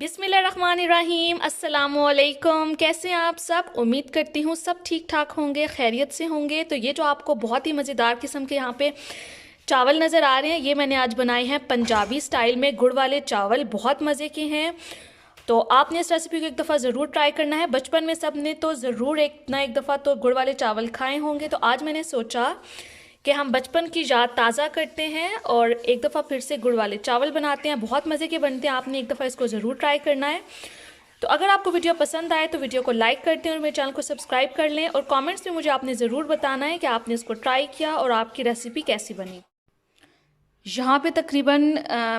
बिस्मिल्लाहिर्रहमानिर्रहीम। अस्सलामुअलैकुम। कैसे हैं आप सब? उम्मीद करती हूँ सब ठीक ठाक होंगे, खैरियत से होंगे। तो ये जो आपको बहुत ही मज़ेदार किस्म के यहाँ पे चावल नज़र आ रहे हैं, ये मैंने आज बनाए हैं पंजाबी स्टाइल में गुड़ वाले चावल। बहुत मज़े के हैं। तो आपने इस रेसिपी को एक दफ़ा ज़रूर ट्राई करना है। बचपन में सब ने तो ज़रूर एक ना एक दफ़ा तो गुड़ वाले चावल खाए होंगे। तो आज मैंने सोचा कि हम बचपन की याद ताज़ा करते हैं और एक दफ़ा फिर से गुड़ वाले चावल बनाते हैं। बहुत मज़े के बनते हैं। आपने एक दफ़ा इसको ज़रूर ट्राई करना है। तो अगर आपको वीडियो पसंद आए तो वीडियो को लाइक कर दें और मेरे चैनल को सब्सक्राइब कर लें। और कमेंट्स में मुझे आपने ज़रूर बताना है कि आपने इसको ट्राई किया और आपकी रेसिपी कैसी बनी। यहाँ पे तकरीबन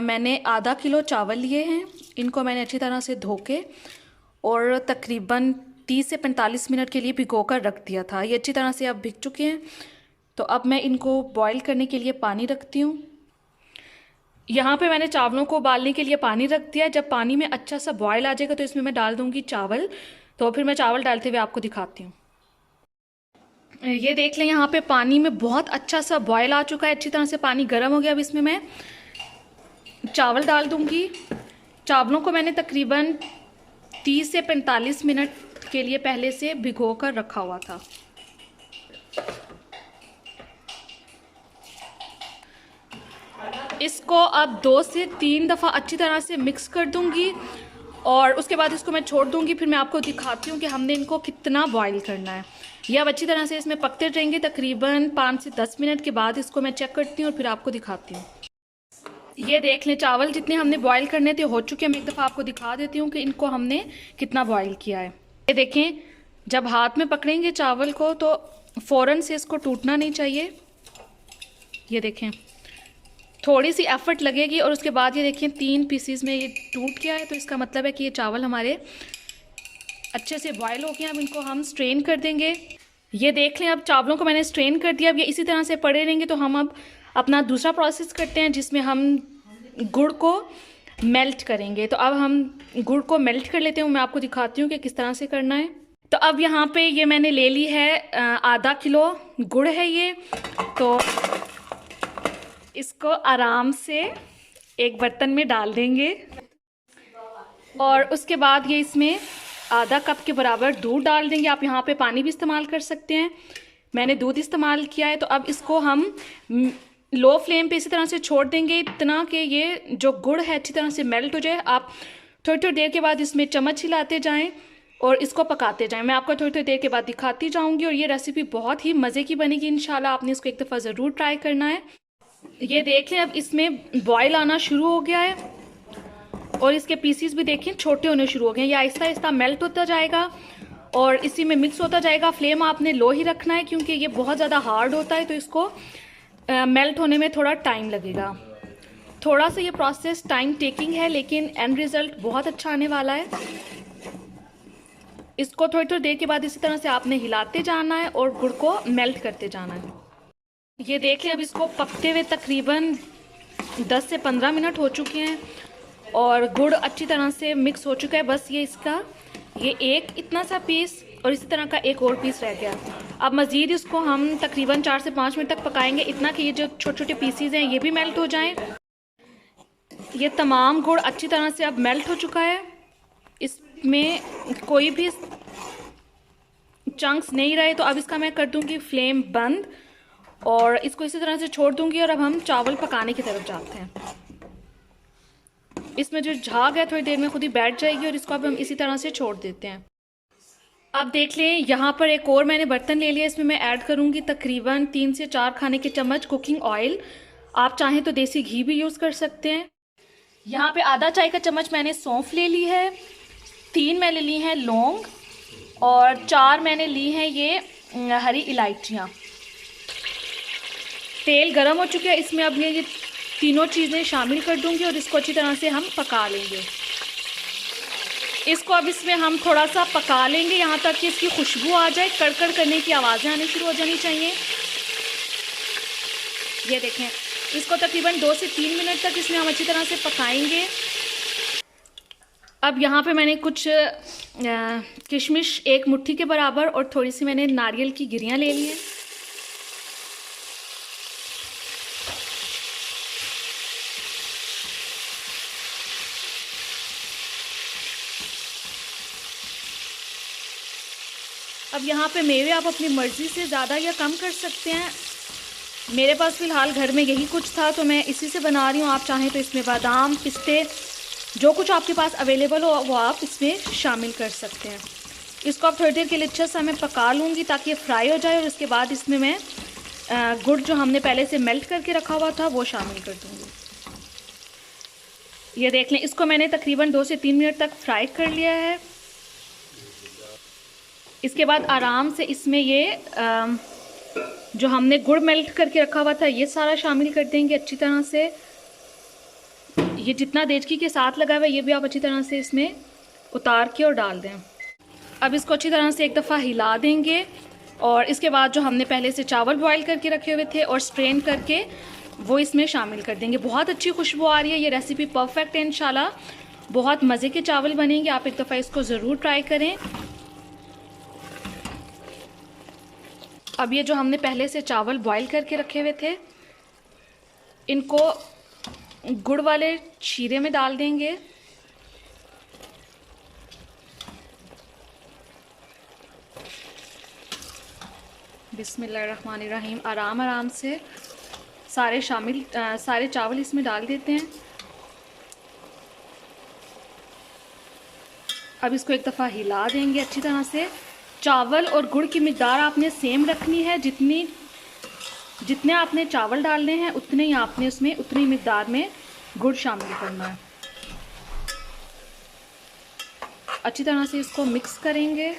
मैंने आधा किलो चावल लिए हैं। इनको मैंने अच्छी तरह से धो के और तकरीबन 30 से 45 मिनट के लिए भिगो कर रख दिया था। ये अच्छी तरह से अब भिग चुके हैं। तो अब मैं इनको बॉईल करने के लिए पानी रखती हूँ। यहाँ पे मैंने चावलों को उबालने के लिए पानी रख दिया। जब पानी में अच्छा सा बॉयल आ जाएगा तो इसमें मैं डाल दूँगी चावल। तो फिर मैं चावल डालते हुए आपको दिखाती हूँ। ये देख लें, यहाँ पे पानी में बहुत अच्छा सा बॉयल आ चुका है। अच्छी तरह से पानी गर्म हो गया। अब इसमें मैं चावल डाल दूँगी। चावलों को मैंने तकरीबन 30 से 45 मिनट के लिए पहले से भिगो कर रखा हुआ था। इसको अब 2 से 3 दफ़ा अच्छी तरह से मिक्स कर दूंगी और उसके बाद इसको मैं छोड़ दूंगी। फिर मैं आपको दिखाती हूँ कि हमने इनको कितना बॉईल करना है। ये अब अच्छी तरह से इसमें पकते रहेंगे। तकरीबन 5 से 10 मिनट के बाद इसको मैं चेक करती हूँ और फिर आपको दिखाती हूँ। ये देख लें, चावल जितने हमने बॉईल करने थे हो चुके हैं। मैं एक दफ़ा आपको दिखा देती हूँ कि इनको हमने कितना बॉईल किया है। ये देखें, जब हाथ में पकड़ेंगे चावल को तो फ़ौरन से इसको टूटना नहीं चाहिए। ये देखें, थोड़ी सी एफर्ट लगेगी और उसके बाद ये देखिए 3 पीसीज में ये टूट गया है। तो इसका मतलब है कि ये चावल हमारे अच्छे से बॉयल हो गए। अब इनको हम स्ट्रेन कर देंगे। ये देख लें, अब चावलों को मैंने स्ट्रेन कर दिया। अब ये इसी तरह से पड़े रहेंगे। तो हम अब अपना दूसरा प्रोसेस करते हैं जिसमें हम गुड़ को मेल्ट करेंगे। तो अब हम गुड़ को मेल्ट कर लेते हैं। मैं आपको दिखाती हूँ कि किस तरह से करना है। तो अब यहाँ पे ये मैंने ले ली है आधा किलो गुड़ है ये। तो इसको आराम से एक बर्तन में डाल देंगे और उसके बाद ये इसमें आधा कप के बराबर दूध डाल देंगे। आप यहाँ पे पानी भी इस्तेमाल कर सकते हैं। मैंने दूध इस्तेमाल किया है। तो अब इसको हम लो फ्लेम पे इसी तरह से छोड़ देंगे इतना कि ये जो गुड़ है अच्छी तरह से मेल्ट हो जाए। आप थोड़ी थोड़ी देर के बाद इसमें चम्मच हिलाते जाएं और इसको पकाते जाएं। मैं आपको थोड़ी थोड़ी देर के बाद दिखाती जाऊंगी और ये रेसिपी बहुत ही मज़े की बनेगी इंशाल्लाह। आपने इसको एक दफ़ा ज़रूर ट्राई करना है। ये देख लें, अब इसमें बॉयल आना शुरू हो गया है और इसके पीसीस भी देखें छोटे होने शुरू हो गए हैं। ये आहिस्ता आहिस्ता मेल्ट होता जाएगा और इसी में मिक्स होता जाएगा। फ्लेम आपने लो ही रखना है क्योंकि ये बहुत ज़्यादा हार्ड होता है। तो इसको मेल्ट होने में थोड़ा टाइम लगेगा। थोड़ा सा ये प्रोसेस टाइम टेकिंग है लेकिन एंड रिज़ल्ट बहुत अच्छा आने वाला है। इसको थोड़ी थोड़ी देर के बाद इसी तरह से आपने हिलाते जाना है और गुड़ को मेल्ट करते जाना है। ये देखिए, अब इसको पकते हुए तकरीबन 10 से 15 मिनट हो चुके हैं और गुड़ अच्छी तरह से मिक्स हो चुका है। बस ये एक इतना सा पीस और इसी तरह का एक और पीस रह गया। अब मज़ीद इसको हम तकरीबन 4 से 5 मिनट तक पकाएंगे, इतना कि ये जो छोटे छोटे पीसीज हैं ये भी मेल्ट हो जाएं। ये तमाम गुड़ अच्छी तरह से अब मेल्ट हो चुका है। इसमें कोई भी चंक्स नहीं रहे। तो अब इसका मैं कर दूंगी फ्लेम बंद और इसको इसी तरह से छोड़ दूंगी। और अब हम चावल पकाने की तरफ जाते हैं। इसमें जो झाग है थोड़ी देर में खुद ही बैठ जाएगी और इसको अब हम इसी तरह से छोड़ देते हैं। अब देख लें, यहाँ पर एक और मैंने बर्तन ले लिया। इसमें मैं ऐड करूँगी तकरीबन 3 से 4 खाने के चम्मच कुकिंग ऑयल। आप चाहें तो देसी घी भी यूज़ कर सकते हैं। यहाँ पे आधा चाय का चम्मच मैंने सौंफ ले ली है, 3 मैंने ली हैं लौंग और 4 मैंने ली हैं ये हरी इलायचियाँ। तेल गरम हो चुका है। इसमें अब ये तीनों चीज़ें शामिल कर दूंगी और इसको अच्छी तरह से हम पका लेंगे। इसको अब इसमें हम थोड़ा सा पका लेंगे यहाँ तक कि इसकी खुशबू आ जाए। कड़कड़ करने की आवाज़ें आनी शुरू हो जानी चाहिए। ये देखें, इसको तकरीबन 2 से 3 मिनट तक इसमें हम अच्छी तरह से पकाएंगे। अब यहाँ पे मैंने कुछ किशमिश 1 मुट्ठी के बराबर और थोड़ी सी मैंने नारियल की गिरियाँ ले ली हैं। अब यहाँ पे मेवे आप अपनी मर्ज़ी से ज़्यादा या कम कर सकते हैं। मेरे पास फ़िलहाल घर में यही कुछ था तो मैं इसी से बना रही हूँ। आप चाहें तो इसमें बादाम, पिस्ते, जो कुछ आपके पास अवेलेबल हो वो आप इसमें शामिल कर सकते हैं। इसको आप थोड़ी देर के लिए अच्छा सा मैं पका लूँगी ताकि ये फ्राई हो जाए, और उसके बाद इसमें मैं गुड़ जो हमने पहले से मेल्ट करके रखा हुआ था वो शामिल कर दूँगी। ये देख लें, इसको मैंने तकरीबन 2 से 3 मिनट तक फ्राई कर लिया है। इसके बाद आराम से इसमें ये जो हमने गुड़ मेल्ट करके रखा हुआ था ये सारा शामिल कर देंगे अच्छी तरह से। ये जितना देचकी के साथ लगा हुआ है ये भी आप अच्छी तरह से इसमें उतार के और डाल दें। अब इसको अच्छी तरह से एक दफ़ा हिला देंगे, और इसके बाद जो हमने पहले से चावल बॉईल करके रखे हुए थे और स्ट्रेन करके वो इसमें शामिल कर देंगे। बहुत अच्छी खुशबू आ रही है, ये रेसिपी परफेक्ट है इंशाल्लाह। बहुत मज़े के चावल बनेंगे, आप एक दफ़ा इसको ज़रूर ट्राई करें। अब ये जो हमने पहले से चावल बॉईल करके रखे हुए थे इनको गुड़ वाले शीरे में डाल देंगे। बिस्मिल्लाहिर्रहमानिर्रहीम। आराम आराम से सारे चावल इसमें डाल देते हैं। अब इसको एक दफ़ा हिला देंगे अच्छी तरह से। चावल और गुड़ की मिक़दार आपने सेम रखनी है, जितने आपने चावल डालने हैं उतने ही आपने उसमें उतनी मिक़दार में गुड़ शामिल करना है। अच्छी तरह से इसको मिक्स करेंगे।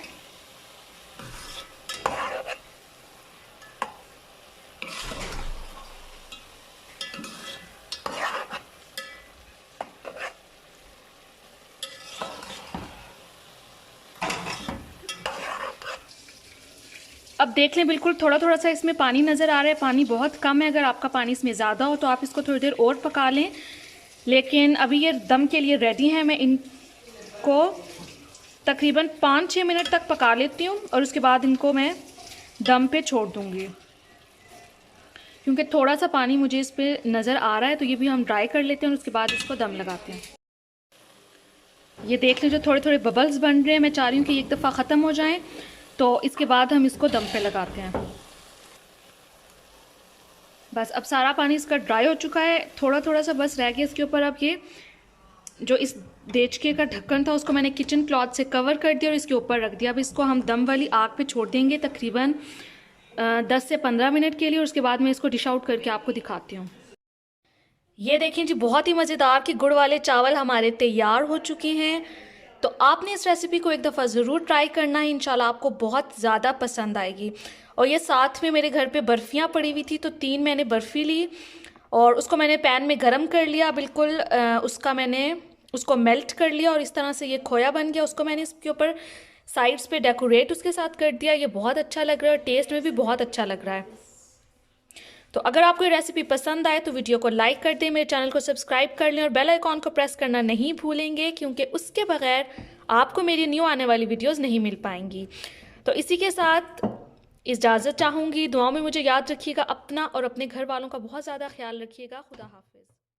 अब देख लें, बिल्कुल थोड़ा थोड़ा सा इसमें पानी नज़र आ रहा है, पानी बहुत कम है। अगर आपका पानी इसमें ज़्यादा हो तो आप इसको थोड़ी देर और पका लें, लेकिन अभी ये दम के लिए रेडी हैं। मैं इनको तकरीबन 5-6 मिनट तक पका लेती हूँ और उसके बाद इनको मैं दम पे छोड़ दूँगी, क्योंकि थोड़ा सा पानी मुझे इस पर नज़र आ रहा है। तो ये भी हम ड्राई कर लेते हैं और उसके बाद इसको दम लगाते हैं। ये देख लें, जो थोड़े थोड़े बबल्स बन रहे हैं, मैं चाह रही हूँ कि एक दफ़ा ख़त्म हो जाएँ, तो इसके बाद हम इसको दम पे लगाते हैं। बस अब सारा पानी इसका ड्राई हो चुका है, थोड़ा थोड़ा सा बस रह गया इसके ऊपर। अब ये जो इस देचके का ढक्कन था उसको मैंने किचन क्लॉथ से कवर कर दिया और इसके ऊपर रख दिया। अब इसको हम दम वाली आग पे छोड़ देंगे तकरीबन 10 से 15 मिनट के लिए, और उसके बाद मैं इसको डिश आउट करके आपको दिखाती हूँ। ये देखें जी, बहुत ही मज़ेदार कि गुड़ वाले चावल हमारे तैयार हो चुके हैं। तो आपने इस रेसिपी को एक दफ़ा ज़रूर ट्राई करना है, इंशाल्लाह आपको बहुत ज़्यादा पसंद आएगी। और ये साथ में मेरे घर पे बर्फ़ियाँ पड़ी हुई थी, तो 3 मैंने बर्फ़ी ली और उसको मैंने पैन में गरम कर लिया बिल्कुल। उसको मेल्ट कर लिया और इस तरह से ये खोया बन गया। उसको मैंने इसके ऊपर साइड्स पे डेकोरेट उसके साथ कर दिया। ये बहुत अच्छा लग रहा है और टेस्ट में भी बहुत अच्छा लग रहा है। तो अगर आपको ये रेसिपी पसंद आए तो वीडियो को लाइक कर दें, मेरे चैनल को सब्सक्राइब कर लें और बेल आइकॉन को प्रेस करना नहीं भूलेंगे, क्योंकि उसके बगैर आपको मेरी न्यू आने वाली वीडियोस नहीं मिल पाएंगी। तो इसी के साथ इजाज़त चाहूँगी। दुआओं में मुझे याद रखिएगा, अपना और अपने घर वालों का बहुत ज़्यादा ख्याल रखिएगा। खुदा हाफ़िज़।